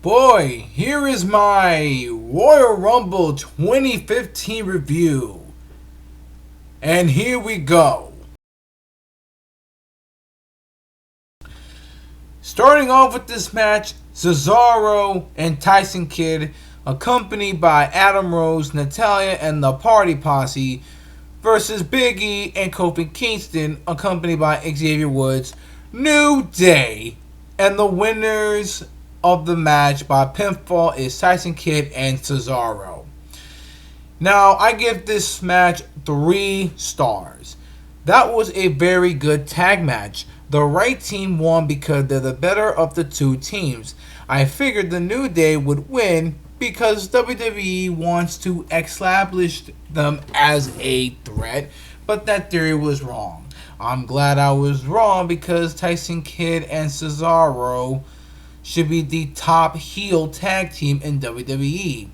boy, here is my Royal Rumble 2015 review. And here we go. Starting off with this match, Cesaro and Tyson Kidd, accompanied by Adam Rose, Natalya, and the Party Posse, versus Big E and Kofi Kingston, accompanied by Xavier Woods, New Day, and the winners of the match by pinfall is Tyson Kidd and Cesaro. Now, I give this match 3 stars. That was a very good tag match. The right team won because they're the better of the 2 teams. I figured the New Day would win because WWE wants to establish them as a threat, but that theory was wrong. I'm glad I was wrong because Tyson Kidd and Cesaro should be the top heel tag team in WWE.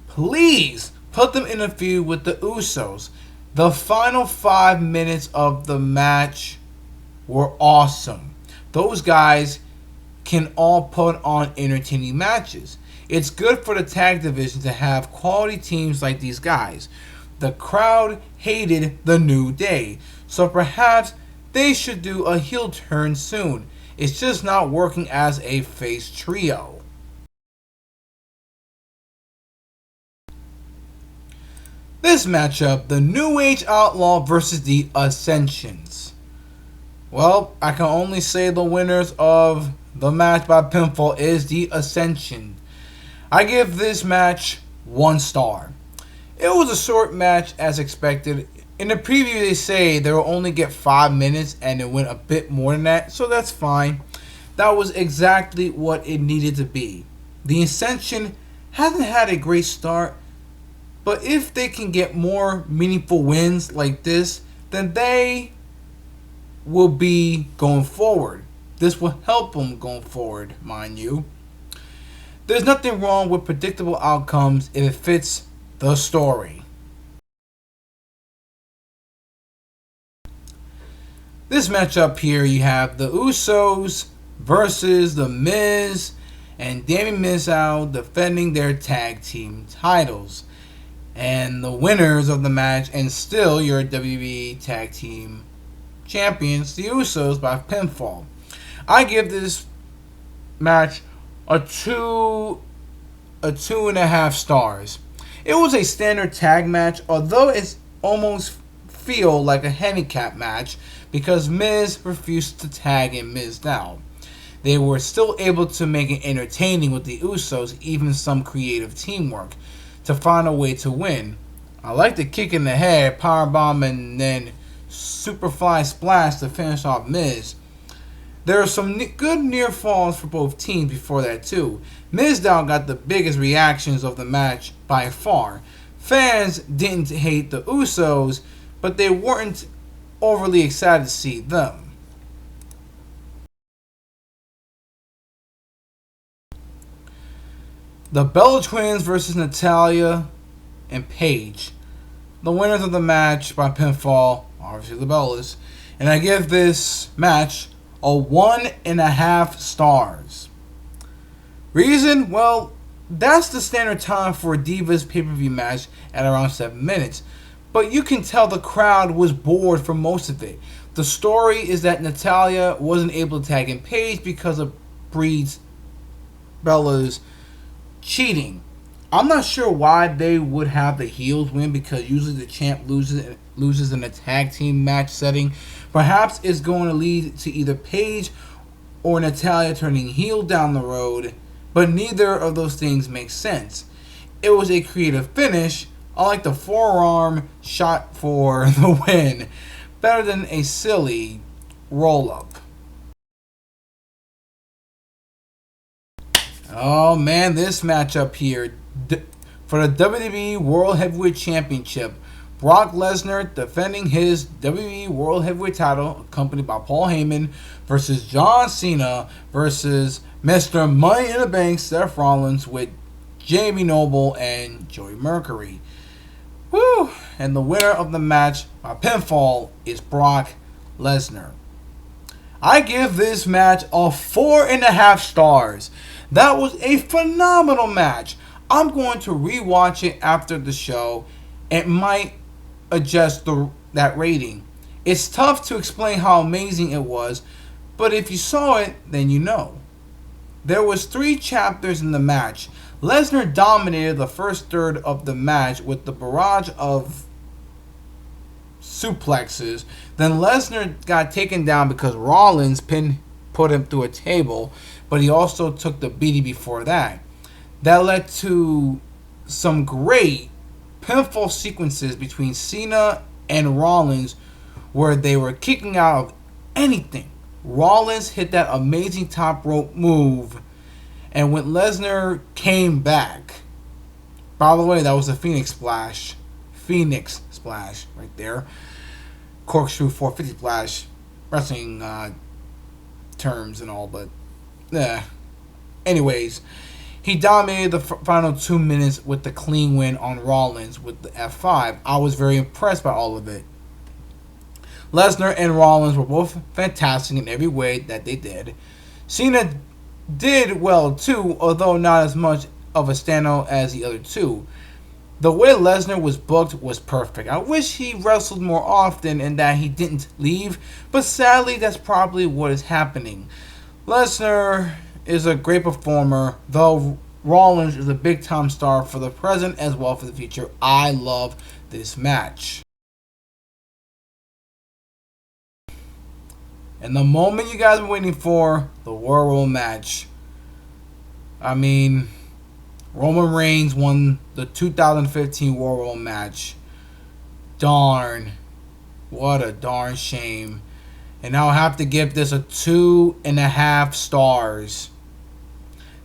Please put them in a feud with the Usos. The final 5 minutes of the match were awesome. Those guys can all put on entertaining matches. It's good for the tag division to have quality teams like these guys. The crowd hated the New Day, so perhaps they should do a heel turn soon. It's just not working as a face trio. This matchup, the New Age Outlaw versus the Ascensions. Well, I can only say the winners of the match by pinfall is the Ascension. I give this match 1 star. It was a short match as expected. In the preview they say they will only get 5 minutes and it went a bit more than that, so that's fine. That was exactly what it needed to be. The Ascension hasn't had a great start, but if they can get more meaningful wins like this, then they will be going forward. This will help them going forward, mind you. There's nothing wrong with predictable outcomes if it fits the story. This matchup here, you have the Usos versus the Miz and Damien Mizdow defending their tag team titles. And the winners of the match, and still your WWE tag team champions, the Usos, by pinfall. I give this match a 2.5 stars. It was a standard tag match, although it's almost feel like a handicap match because Miz refused to tag in Mizdow. They were still able to make it entertaining with the Usos, even some creative teamwork, to find a way to win. I like the kick in the head, powerbomb, and then Superfly Splash to finish off Miz. There are some good near falls for both teams before that too. Mizdow got the biggest reactions of the match by far. Fans didn't hate the Usos, but they weren't overly excited to see them. The Bella Twins versus Natalya and Paige. The winners of the match by pinfall, obviously the Bellas. And I give this match a 1.5 stars. Reason? Well, that's the standard time for a Divas pay-per-view match at around 7 minutes. But you can tell the crowd was bored for most of it. The story is that Natalya wasn't able to tag in Paige because of Bree's Bella's cheating. I'm not sure why they would have the heels win because usually the champ loses in a tag team match setting. Perhaps it's going to lead to either Paige or Natalya turning heel down the road, but neither of those things makes sense. It was a creative finish. I like the forearm shot for the win, better than a silly roll-up. Oh man, this matchup here for the WWE World Heavyweight Championship. Brock Lesnar defending his WWE World Heavyweight title, accompanied by Paul Heyman, versus John Cena versus Mr. Money in the Bank, Seth Rollins, with Jamie Noble and Joey Mercury. Woo! And the winner of the match by pinfall is Brock Lesnar. I give this match a 4.5 stars. That was a phenomenal match. I'm going to rewatch it after the show. It might adjust that rating. It's tough to explain how amazing it was, but if you saw it, then you know. There was 3 chapters in the match. Lesnar dominated the first third of the match with the barrage of suplexes. Then Lesnar got taken down because Rollins put him through a table, but he also took the beating before that. That led to some great pinfall sequences between Cena and Rollins where they were kicking out of anything. Rollins hit that amazing top rope move, and when Lesnar came back, by the way, that was a Phoenix Splash right there. Corkscrew 450 Splash, wrestling terms and all, but anyways, he dominated the final 2 minutes with the clean win on Rollins with the F5. I was very impressed by all of it. Lesnar and Rollins were both fantastic in every way that they did. Cena did well too, although not as much of a standout as the other two. The way Lesnar was booked was perfect. I wish he wrestled more often and that he didn't leave, but sadly that's probably what is happening. Lesnar is a great performer, though Rollins is a big time star for the present as well for the future. I love this match. And the moment you guys have been waiting for, the Royal Rumble match. I mean, Roman Reigns won the 2015 Royal Rumble match. Darn. What a darn shame. And I'll have to give this a 2.5 stars.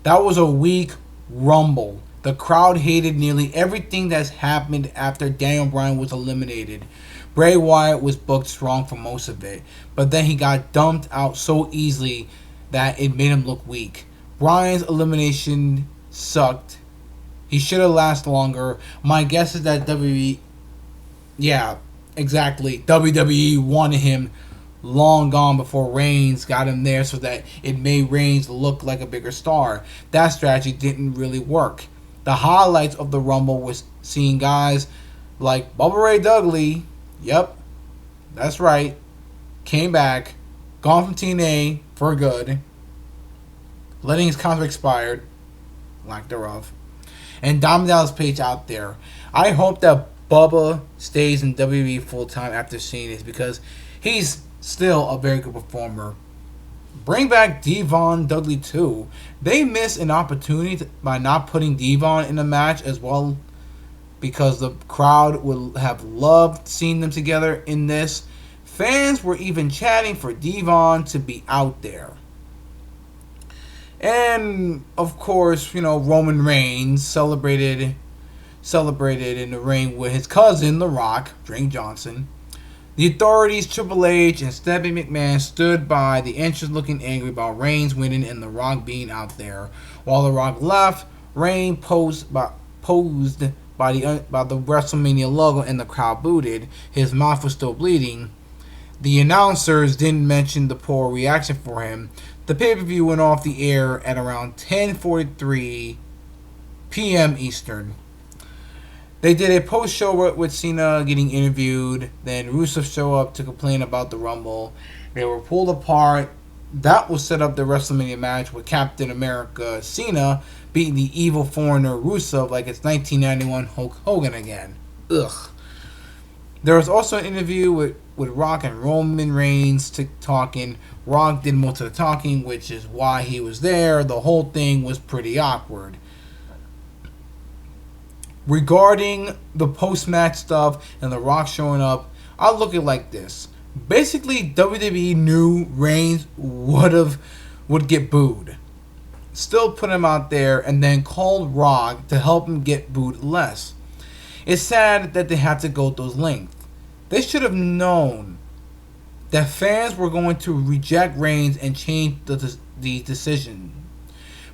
That was a weak Rumble. The crowd hated nearly everything that's happened after Daniel Bryan was eliminated. Bray Wyatt was booked strong for most of it, but then he got dumped out so easily that it made him look weak. Bryan's elimination sucked. He should have lasted longer. My guess is that WWE wanted him long gone before Reigns got him there so that it made Reigns look like a bigger star. That strategy didn't really work. The highlights of the Rumble was seeing guys like Bubba Ray Dudley, yep, that's right, came back, gone from TNA for good, letting his contract expired, lack thereof, and Diamond Dallas Page out there. I hope that Bubba stays in WWE full time after seeing this because he's still a very good performer. Bring back Devon Dudley too. They missed an opportunity by not putting Devon in the match as well because the crowd would have loved seeing them together in this. Fans were even chatting for Devon to be out there. And of course, Roman Reigns celebrated in the ring with his cousin, The Rock, Dwayne Johnson. The authorities, Triple H, and Stephanie McMahon stood by the entrance looking angry about Reigns winning and The Rock being out there. While The Rock left, Reigns posed by the WrestleMania logo and the crowd booted. His mouth was still bleeding. The announcers didn't mention the poor reaction for him. The pay-per-view went off the air at around 10:43 p.m. Eastern. They did a post-show with Cena getting interviewed. Then Usos show up to complain about the Rumble. They were pulled apart. That will set up the WrestleMania match with Captain America Cena beating the evil foreigner Rusev like it's 1991 Hulk Hogan again. Ugh. There was also an interview with Rock and Roman Reigns talking. Rock did most of the talking, which is why he was there. The whole thing was pretty awkward. Regarding the post-match stuff and The Rock showing up, I look at it like this. Basically, WWE knew Reigns would get booed. Still put him out there and then called Rock to help him get booed less. It's sad that they had to go those lengths. They should have known that fans were going to reject Reigns and change the decision.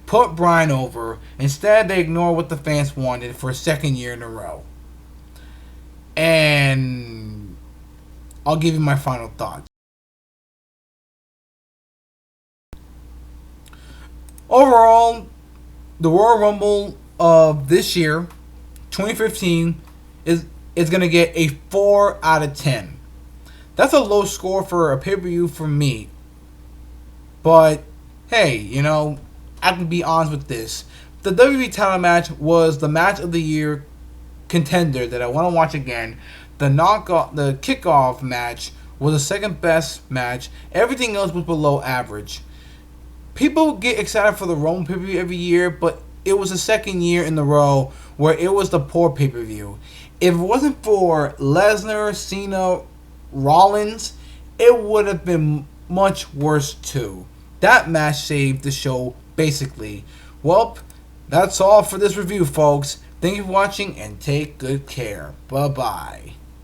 Put Bryan over. Instead, they ignored what the fans wanted for a second year in a row. And I'll give you my final thoughts. Overall, the Royal Rumble of this year, 2015, is going to get a 4 out of 10. That's a low score for a pay-per-view for me. But, hey, I can be honest with this. The WWE title match was the match of the year contender that I want to watch again. The kickoff match was the second best match. Everything else was below average. People get excited for the Roman pay-per-view every year, but it was the second year in a row where it was the poor pay-per-view. If it wasn't for Lesnar, Cena, Rollins, it would have been much worse too. That match saved the show, basically. Well, that's all for this review, folks. Thank you for watching and take good care. Bye-bye.